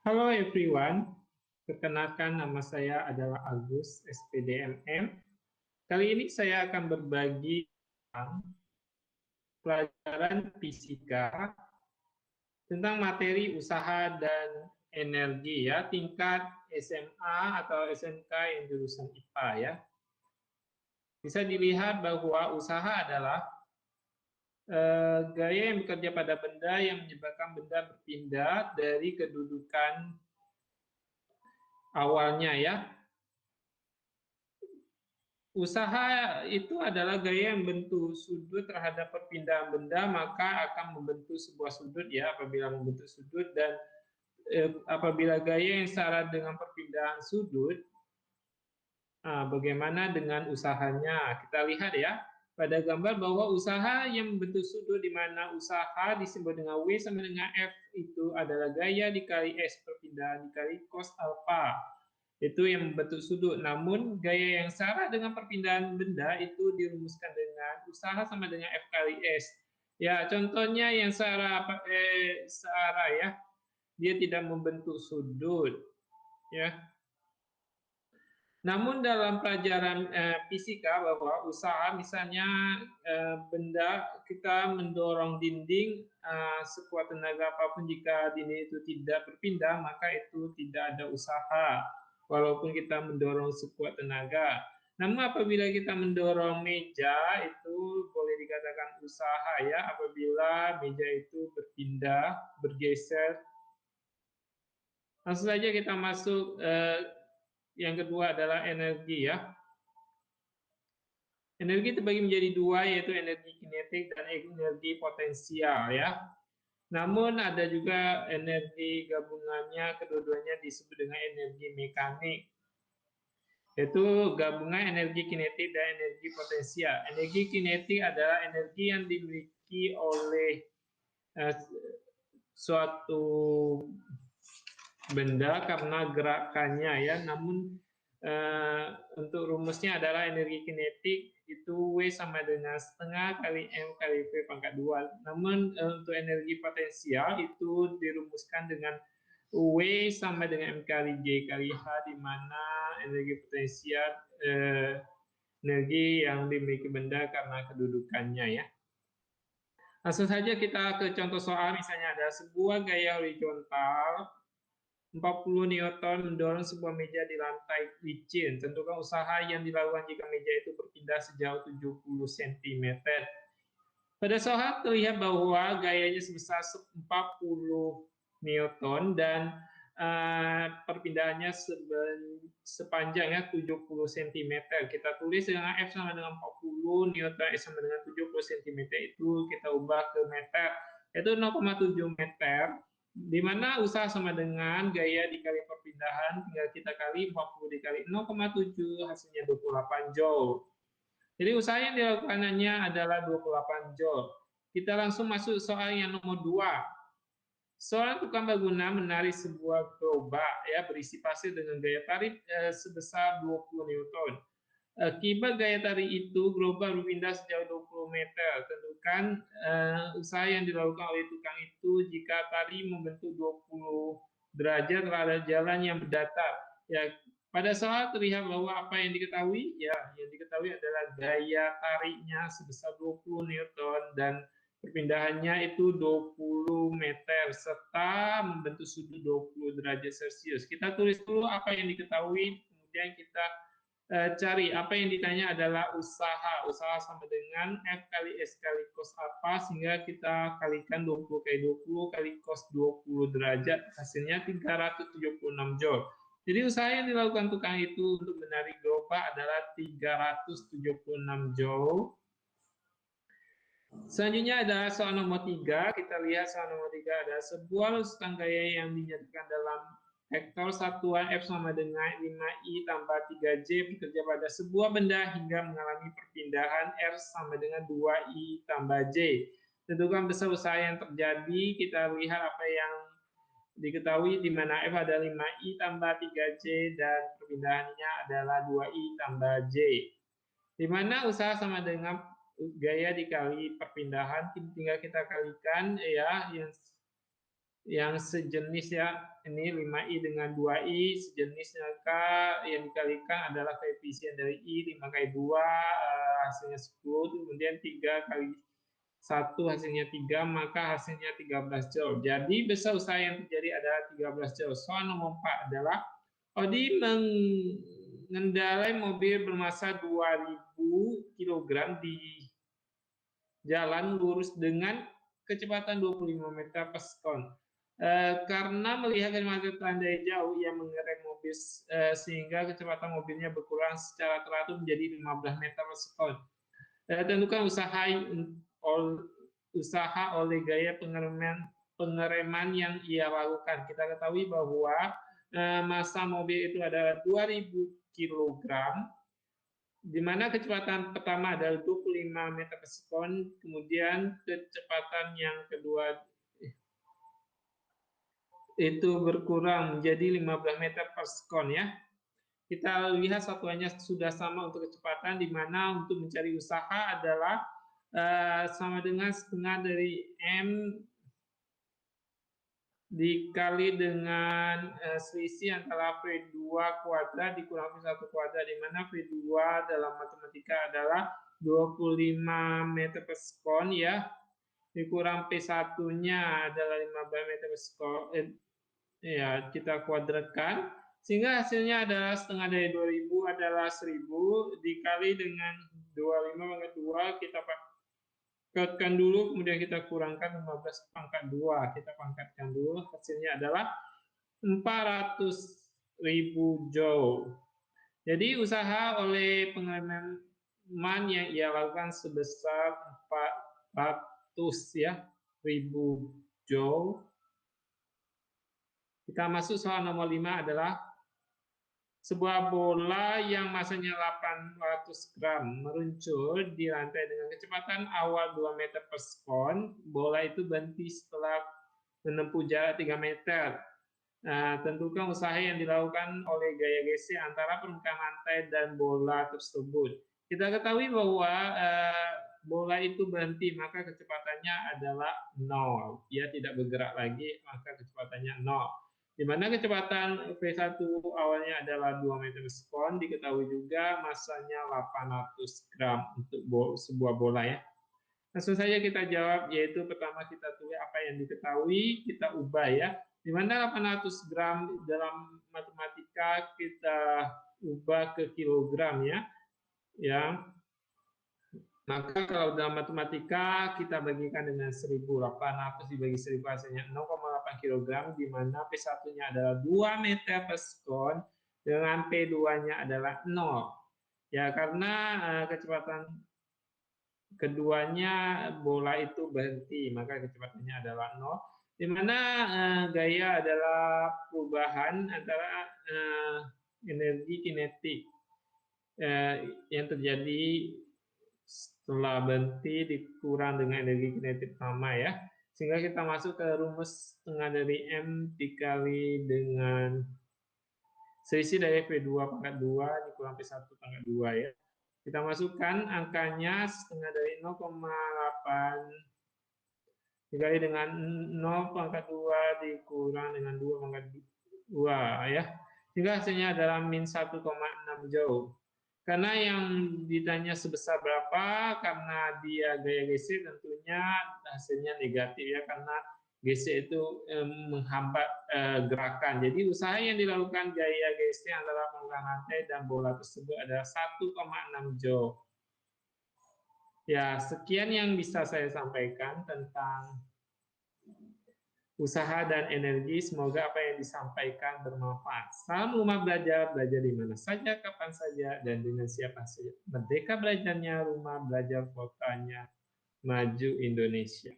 Halo everyone, perkenalkan nama saya adalah Agus, SPDMM. Kali ini saya akan berbagi tentang pelajaran fisika tentang materi usaha dan energi ya, tingkat SMA atau SMK yang jurusan IPA ya. Bisa dilihat bahwa usaha adalah gaya yang bekerja pada benda yang menyebabkan benda berpindah dari kedudukan awalnya ya. Usaha itu adalah gaya yang membentuk sudut terhadap perpindahan benda, maka akan membentuk sebuah sudut ya apabila membentuk sudut, dan apabila gaya yang setara dengan perpindahan sudut, bagaimana dengan usahanya? Kita lihat ya pada gambar bahwa usaha yang membentuk sudut di mana usaha disebut dengan W sama dengan F itu adalah gaya dikali S perpindahan dikali cos alpha. Itu yang membentuk sudut. Namun gaya yang sama dengan perpindahan benda itu dirumuskan dengan usaha sama dengan F kali S. Ya, contohnya yang searah ya, dia tidak membentuk sudut. Ya. Namun dalam pelajaran fisika bahwa usaha misalnya benda kita mendorong dinding sekuat tenaga apapun, jika dinding itu tidak berpindah maka itu tidak ada usaha walaupun kita mendorong sekuat tenaga. Namun apabila kita mendorong meja itu boleh dikatakan usaha ya apabila meja itu berpindah, bergeser. Langsung saja kita masuk yang kedua adalah energi ya. Energi terbagi menjadi dua, yaitu energi kinetik dan energi potensial ya. Namun ada juga energi gabungannya, kedua-duanya disebut dengan energi mekanik, yaitu gabungan energi kinetik dan energi potensial. Energi kinetik adalah energi yang dimiliki oleh suatu benda karena gerakannya ya. Namun untuk rumusnya adalah energi kinetik itu W sama dengan setengah kali M kali V pangkat 2. Namun untuk energi potensial itu dirumuskan dengan W sama dengan M kali J kali H, di mana energi potensial energi yang dimiliki benda karena kedudukannya ya. Langsung saja kita ke contoh soal. Misalnya ada sebuah gaya horizontal 40 Newton mendorong sebuah meja di lantai licin. Tentukan usaha yang dilakukan jika meja itu berpindah sejauh 70 cm. Pada soal terlihat bahwa gayanya sebesar 40 Newton dan perpindahannya sepanjangnya 70 cm. Kita tulis dengan F sama dengan 40, Newton S sama dengan 70 cm, itu kita ubah ke meter, yaitu 0,7 meter. Di mana usaha sama dengan gaya dikali perpindahan, tinggal kita kali 40 dikali 0,7, hasilnya 28 joule. Jadi usaha yang dilakukannya adalah 28 joule. Kita langsung masuk soal yang nomor 2. Seorang tukang bangunan menarik sebuah gerobak ya berisi pasir dengan gaya tarik sebesar 20 Newton. Akibat gaya tarik itu, gerobak berpindah sejauh 20 meter. Tentukan usaha yang dilakukan oleh tukang itu jika tarik membentuk 20 derajat terhadap jalan yang berdatar. Ya, pada soal terlihat bahwa apa yang diketahui? Ya, yang diketahui adalah gaya tariknya sebesar 20 Newton dan perpindahannya itu 20 meter serta membentuk sudut 20 derajat Celcius. Kita tulis dulu apa yang diketahui, kemudian kita cari. Apa yang ditanya adalah usaha. Usaha sama dengan F kali S kali cos alpha, sehingga kita kalikan 20 kali 20 kali cos 20 derajat, hasilnya 376 joule. Jadi usaha yang dilakukan tukang itu untuk menarik gerobak adalah 376 joule. Selanjutnya ada soal nomor 3. Kita lihat soal nomor 3 ada sebuah lurusan gaya yang dinyatakan dalam vektor satuan F sama dengan 5I tambah 3J bekerja pada sebuah benda hingga mengalami perpindahan R sama dengan 2I tambah J. Tentukan besar usaha yang terjadi. Kita lihat apa yang diketahui, di mana F ada 5I tambah 3J dan perpindahannya adalah 2I tambah J. Di mana usaha sama dengan gaya dikali perpindahan, tinggal kita kalikan ya, yang yang sejenis ya, ini 5I dengan 2I sejenis, maka yang dikalikan adalah koefisien dari I, 5 kali 2 hasilnya 10, kemudian 3 kali 1 hasilnya 3, maka hasilnya 13 joule. Jadi besar usaha yang terjadi adalah 13 joule. Soal nomor 4 adalah Odi mengendarai mobil bermassa 2000 kg di jalan lurus dengan kecepatan 25 meter per sekon. Karena melihat kemacetan dari jauh, ia mengerem mobil sehingga kecepatan mobilnya berkurang secara teratur menjadi 15 meter per sekon. Tentukan usaha oleh gaya pengereman yang ia lakukan. Kita ketahui bahwa massa mobil itu adalah 2000 kg, di mana kecepatan pertama adalah 25 meter per sekon, kemudian kecepatan yang kedua itu berkurang menjadi 15 meter per sekon ya. Kita lihat satuannya sudah sama untuk kecepatan, di mana untuk mencari usaha adalah sama dengan setengah dari M dikali dengan selisih antara V2 kuadrat dikurang V1 kuadrat, di mana V2 dalam matematika adalah 25 meter per sekon ya, dikurang P1-nya adalah 15 meter per sekon, ya kita kuadratkan, sehingga hasilnya adalah setengah dari 2000 adalah 1000 dikali dengan 25 pangkat 2, kita pangkatkan dulu, kemudian kita kurangkan 15 pangkat 2, kita pangkatkan dulu, hasilnya adalah 400.000 joule. Jadi usaha oleh pengereman yang ia lakukan sebesar 400 ya, 1000 joule. Kita masuk soal nomor 5 adalah sebuah bola yang massanya 800 gram meluncur di lantai dengan kecepatan awal 2 meter per sekon. Bola itu berhenti setelah menempuh jarak 3 meter. Nah, tentukan usaha yang dilakukan oleh gaya gesek antara permukaan lantai dan bola tersebut. Kita ketahui bahwa bola itu berhenti, maka kecepatannya adalah 0. Dia tidak bergerak lagi, maka kecepatannya 0. Di mana kecepatan V1 awalnya adalah 2 meter per sekon, diketahui juga massanya 800 gram untuk sebuah bola ya. Langsung saja kita jawab, yaitu pertama kita tulis apa yang diketahui, kita ubah ya. Di mana 800 gram dalam matematika kita ubah ke kilogram ya. Ya. Maka kalau dalam matematika kita bagikan dengan 1.800 dibagi 1.000 hasilnya 0,8 kg, di mana P1-nya adalah 2 meter per sekon dengan P2-nya adalah 0. Ya, karena kecepatan keduanya bola itu berhenti, maka kecepatannya adalah 0. Di mana gaya adalah perubahan antara energi kinetik yang terjadi setelah berhenti dikurang dengan energi kinetik pertama ya, sehingga kita masuk ke rumus setengah dari M dikali dengan selisih dari V2 pangkat 2 dikurang P1 pangkat 2 ya. Kita masukkan angkanya setengah dari 0,8 dikali dengan 0 pangkat 2 dikurang dengan 2 pangkat 2 ya, sehingga hasilnya adalah min 1,6 joule. Karena yang ditanya sebesar berapa, karena dia gaya gesek tentunya hasilnya negatif ya, karena gesek itu menghambat gerakan. Jadi usaha yang dilakukan gaya gesek antara permukaan lantai dan bola tersebut adalah 1,6 joule. Ya, sekian yang bisa saya sampaikan tentang usaha dan energi. Semoga apa yang disampaikan bermanfaat. Salam Rumah Belajar, belajar di mana saja, kapan saja, dan dengan siapa saja. Merdeka belajarnya, rumah belajar kotanya, maju Indonesia.